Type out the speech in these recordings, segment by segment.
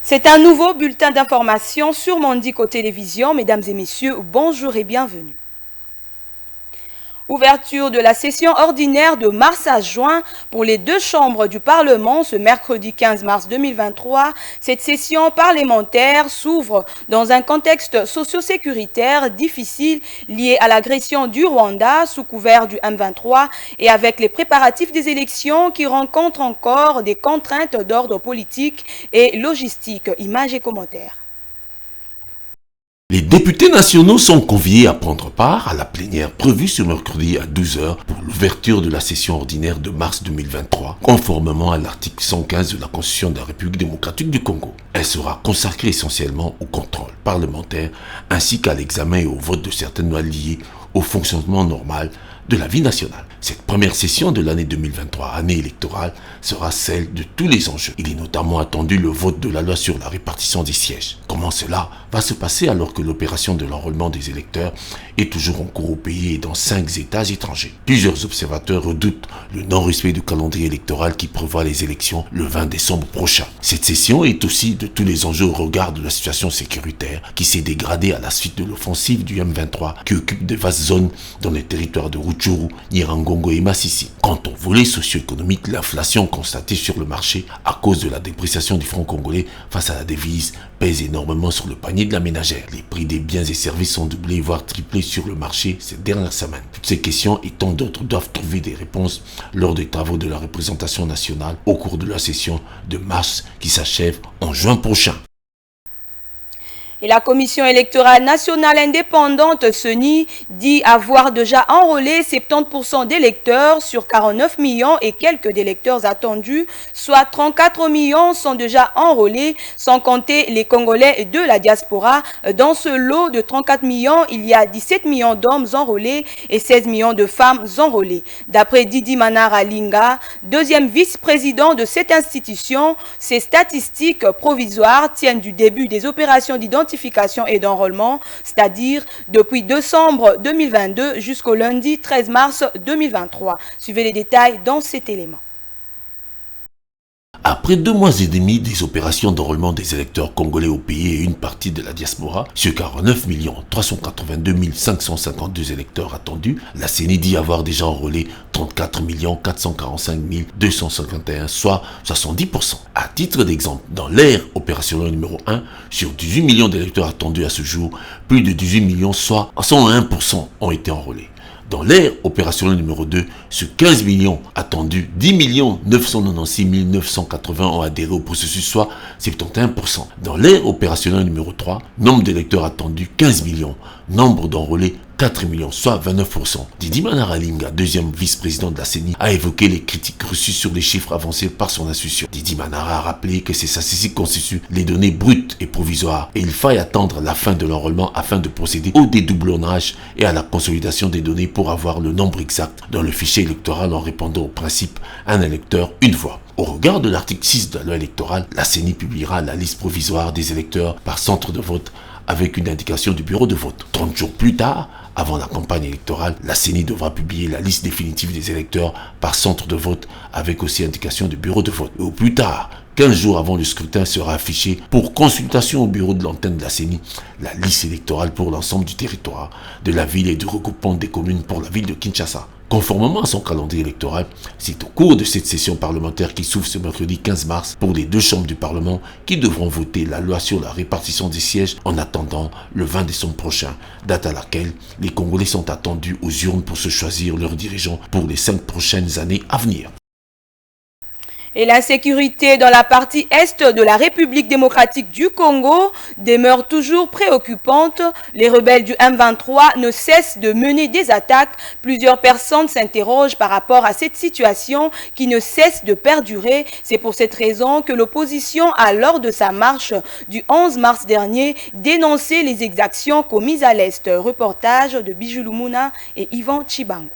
C'est un nouveau bulletin d'information sur Mondico Télévision. Mesdames et messieurs, bonjour et bienvenue. Ouverture de la session ordinaire de mars à juin pour les deux chambres du Parlement ce mercredi 15 mars 2023. Cette session parlementaire s'ouvre dans un contexte socio-sécuritaire difficile lié à l'agression du Rwanda sous couvert du M23 et avec les préparatifs des élections qui rencontrent encore des contraintes d'ordre politique et logistique. Images et commentaires. Les députés nationaux sont conviés à prendre part à la plénière prévue ce mercredi à 12h pour l'ouverture de la session ordinaire de mars 2023, conformément à l'article 115 de la Constitution de la République démocratique du Congo. Elle sera consacrée essentiellement au contrôle parlementaire ainsi qu'à l'examen et au vote de certaines lois liées au fonctionnement normal de la vie nationale. Cette première session de l'année 2023, année électorale, sera celle de tous les enjeux. Il est notamment attendu le vote de la loi sur la répartition des sièges. Comment cela va se passer alors que l'opération de l'enrôlement des électeurs est toujours en cours au pays et dans 5 États étrangers? Plusieurs observateurs redoutent le non-respect du calendrier électoral qui prévoit les élections le 20 décembre prochain. Cette session est aussi de tous les enjeux au regard de la situation sécuritaire qui s'est dégradée à la suite de l'offensive du M23 qui occupe de vastes zones dans les territoires de Rutshuru, Nyiragongo et Masisi. Quant au volet socio-économique, l'inflation constatée sur le marché à cause de la dépréciation du franc congolais face à la devise pèse énormément sur le panier de la ménagère. Les prix des biens et services ont doublé voire triplé sur le marché ces dernières semaines. Toutes ces questions et tant d'autres doivent trouver des réponses lors des travaux de la représentation nationale au cours de la session de mars qui s'achève en juin prochain. Et la Commission électorale nationale indépendante, CENI, dit avoir déjà enrôlé 70% d'électeurs sur 49 millions et quelques d'électeurs attendus, soit 34 millions sont déjà enrôlés, sans compter les Congolais de la diaspora. Dans ce lot de 34 millions, il y a 17 millions d'hommes enrôlés et 16 millions de femmes enrôlées. D'après Didi Manara Linga, deuxième vice-président de cette institution, ces statistiques provisoires tiennent du début des opérations d'identification et d'enrôlement, c'est-à-dire depuis décembre 2022 jusqu'au lundi 13 mars 2023. Suivez les détails dans cet élément. Après 2 mois et demi des opérations d'enrôlement des électeurs congolais au pays et une partie de la diaspora, sur 49 382 552 électeurs attendus, la CENI dit avoir déjà enrôlé 34 445 251, soit 70%. À titre d'exemple, dans l'ère opérationnelle numéro 1, sur 18 millions d'électeurs attendus à ce jour, plus de 18 millions, soit 101% ont été enrôlés. Dans l'ère opérationnelle numéro 2, sur 15 millions attendus, 10 996 980 ont adhéré au processus, soit 71%. Dans l'ère opérationnelle numéro 3, nombre d'électeurs attendus, 15 millions. Nombre d'enrôlés, 4 millions, soit 29%. Didi Manara Linga, deuxième vice-président de la CENI, a évoqué les critiques reçues sur les chiffres avancés par son institution. Didi Manara a rappelé que ces statistiques constituent les données brutes et provisoires et il faille attendre la fin de l'enrôlement afin de procéder au dédoublonnage et à la consolidation des données pour avoir le nombre exact dans le fichier électoral en répondant au principe un électeur, une voix. Au regard de l'article 6 de la loi électorale, la CENI publiera la liste provisoire des électeurs par centre de vote avec une indication du bureau de vote. 30 jours plus tard, avant la campagne électorale, la CENI devra publier la liste définitive des électeurs par centre de vote avec aussi indication du bureau de vote. Et au plus tard, 15 jours avant le scrutin sera affichée pour consultation au bureau de l'antenne de la CENI la liste électorale pour l'ensemble du territoire de la ville et du regroupement des communes pour la ville de Kinshasa. Conformément à son calendrier électoral, c'est au cours de cette session parlementaire qui s'ouvre ce mercredi 15 mars pour les 2 chambres du Parlement qui devront voter la loi sur la répartition des sièges en attendant le 20 décembre prochain, date à laquelle les Congolais sont attendus aux urnes pour se choisir leurs dirigeants pour les 5 prochaines années à venir. Et l'insécurité dans la partie est de la République démocratique du Congo demeure toujours préoccupante. Les rebelles du M23 ne cessent de mener des attaques. Plusieurs personnes s'interrogent par rapport à cette situation qui ne cesse de perdurer. C'est pour cette raison que l'opposition a, lors de sa marche du 11 mars dernier, dénoncé les exactions commises à l'Est. Reportage de Bijou Lumuna et Yvan Chibango.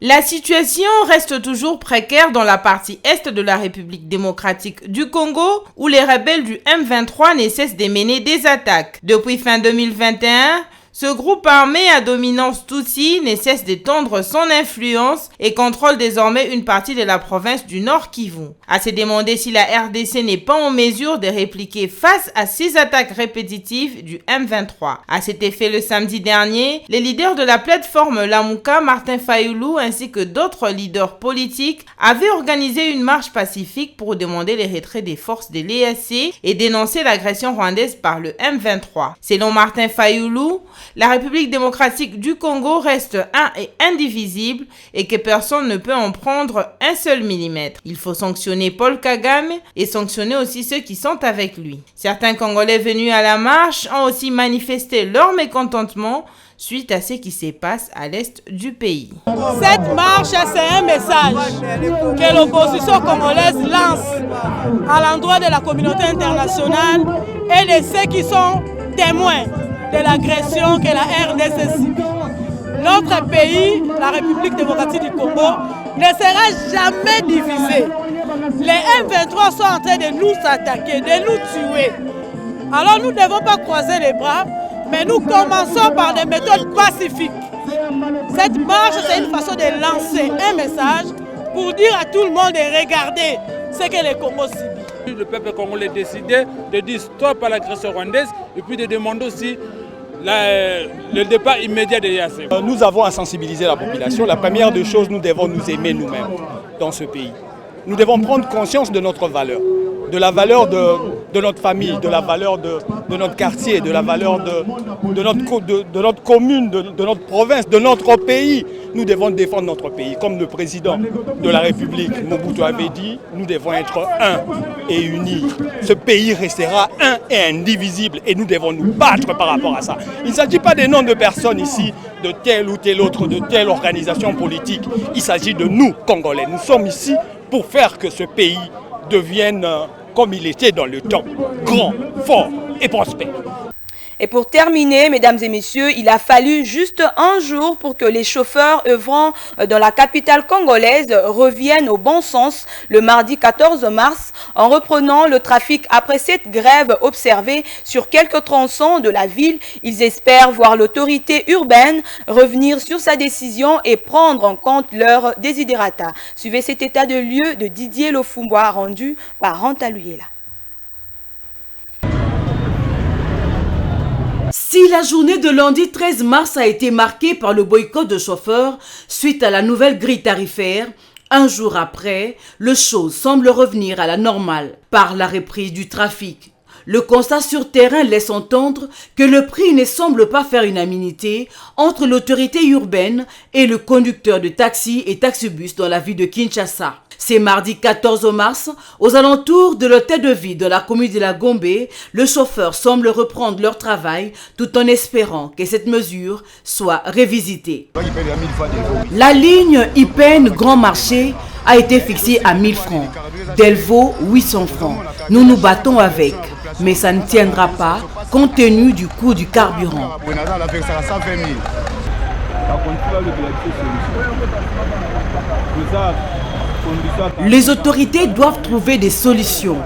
La situation reste toujours précaire dans la partie est de la République démocratique du Congo, où les rebelles du M23 ne cessent de mener des attaques. Depuis fin 2021, Ce groupe armé à dominance Tutsi ne cesse d'étendre son influence et contrôle désormais une partie de la province du Nord Kivu. À se demander si la RDC n'est pas en mesure de répliquer face à 6 attaques répétitives du M23. À cet effet, le samedi dernier, les leaders de la plateforme Lamuka, Martin Fayulu ainsi que d'autres leaders politiques avaient organisé une marche pacifique pour demander le retrait des forces de l'EAC et dénoncer l'agression rwandaise par le M23. Selon Martin Fayulu, la République démocratique du Congo reste un et indivisible et que personne ne peut en prendre un seul millimètre. Il faut sanctionner Paul Kagame et sanctionner aussi ceux qui sont avec lui. Certains Congolais venus à la marche ont aussi manifesté leur mécontentement suite à ce qui se passe à l'est du pays. Cette marche, c'est un message que l'opposition congolaise lance à l'endroit de la communauté internationale et de ceux qui sont témoins de l'agression que la RDC subit. Notre pays, la République démocratique du Congo, ne sera jamais divisé. Les M23 sont en train de nous attaquer, de nous tuer. Alors nous ne devons pas croiser les bras, mais nous commençons par des méthodes pacifiques. Cette marche, c'est une façon de lancer un message pour dire à tout le monde de regarder ce que le Congo subit. Le peuple congolais a décidé de dire stop à l'agression rwandaise et puis de demander aussi le départ immédiat de l'EAC. Nous avons à sensibiliser la population. La première des choses, nous devons nous aimer nous-mêmes dans ce pays. Nous devons prendre conscience de notre valeur, de la valeur de notre famille, de la valeur de notre quartier, de la valeur de notre commune, de notre province, de notre pays. Nous devons défendre notre pays. Comme le président de la République, Mobutu, avait dit, nous devons être un et unis. Ce pays restera un et indivisible et nous devons nous battre par rapport à ça. Il ne s'agit pas des noms de personnes ici, de telle ou telle autre, de telle organisation politique. Il s'agit de nous, Congolais. Nous sommes ici pour faire que ce pays devienne comme il était dans le temps, grand, fort et prospère. Et pour terminer, mesdames et messieurs, il a fallu juste un jour pour que les chauffeurs œuvrant dans la capitale congolaise reviennent au bon sens le mardi 14 mars en reprenant le trafic après cette grève observée sur quelques tronçons de la ville. Ils espèrent voir l'autorité urbaine revenir sur sa décision et prendre en compte leurs desiderata. Suivez cet état de lieu de Didier Lofumboa rendu par Rantaluyela. Si la journée de lundi 13 mars a été marquée par le boycott de chauffeurs suite à la nouvelle grille tarifaire, un jour après, le show semble revenir à la normale par la reprise du trafic. Le constat sur terrain laisse entendre que le prix ne semble pas faire unanimité entre l'autorité urbaine et le conducteur de taxi et taxibus dans la ville de Kinshasa. C'est mardi 14 mars, aux alentours de l'hôtel de ville de la commune de la Gombe, le chauffeur semble reprendre leur travail tout en espérant que cette mesure soit révisitée. La ligne Ipen Grand Marché a été fixée à 1000 francs, Delvaux 800 francs. Nous nous battons avec, mais ça ne tiendra pas compte tenu du coût du carburant. Les autorités doivent trouver des solutions.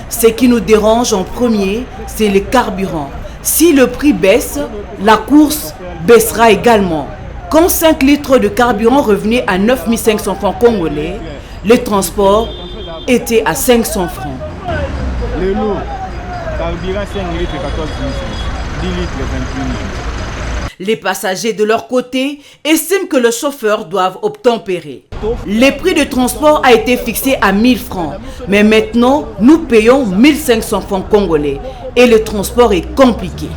Ce qui nous dérange en premier, c'est le carburant. Si le prix baisse, la course baissera également. Quand 5 litres de carburant revenaient à 9500 francs congolais, le transport était à 500 francs. Le lot, carburant 5 litres 14 10 litres 28 000. Les passagers de leur côté estiment que le chauffeur doit obtempérer. Le prix de transport a été fixé à 1000 francs, mais maintenant nous payons 1500 francs congolais et le transport est compliqué.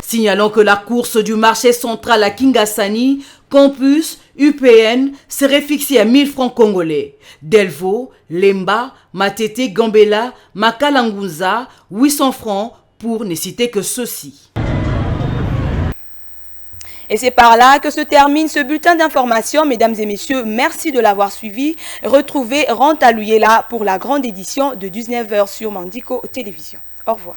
Signalons que la course du marché central à Kingasani, Campus, UPN serait fixée à 1000 francs congolais. Delvaux, Lemba, Matete, Gambela, Makalangunza, 800 francs pour ne citer que ceux-ci. Et c'est par là que se termine ce bulletin d'information. Mesdames et messieurs, merci de l'avoir suivi. Retrouvez Rantaluyela pour la grande édition de 19h sur Mandiko Télévision. Au revoir.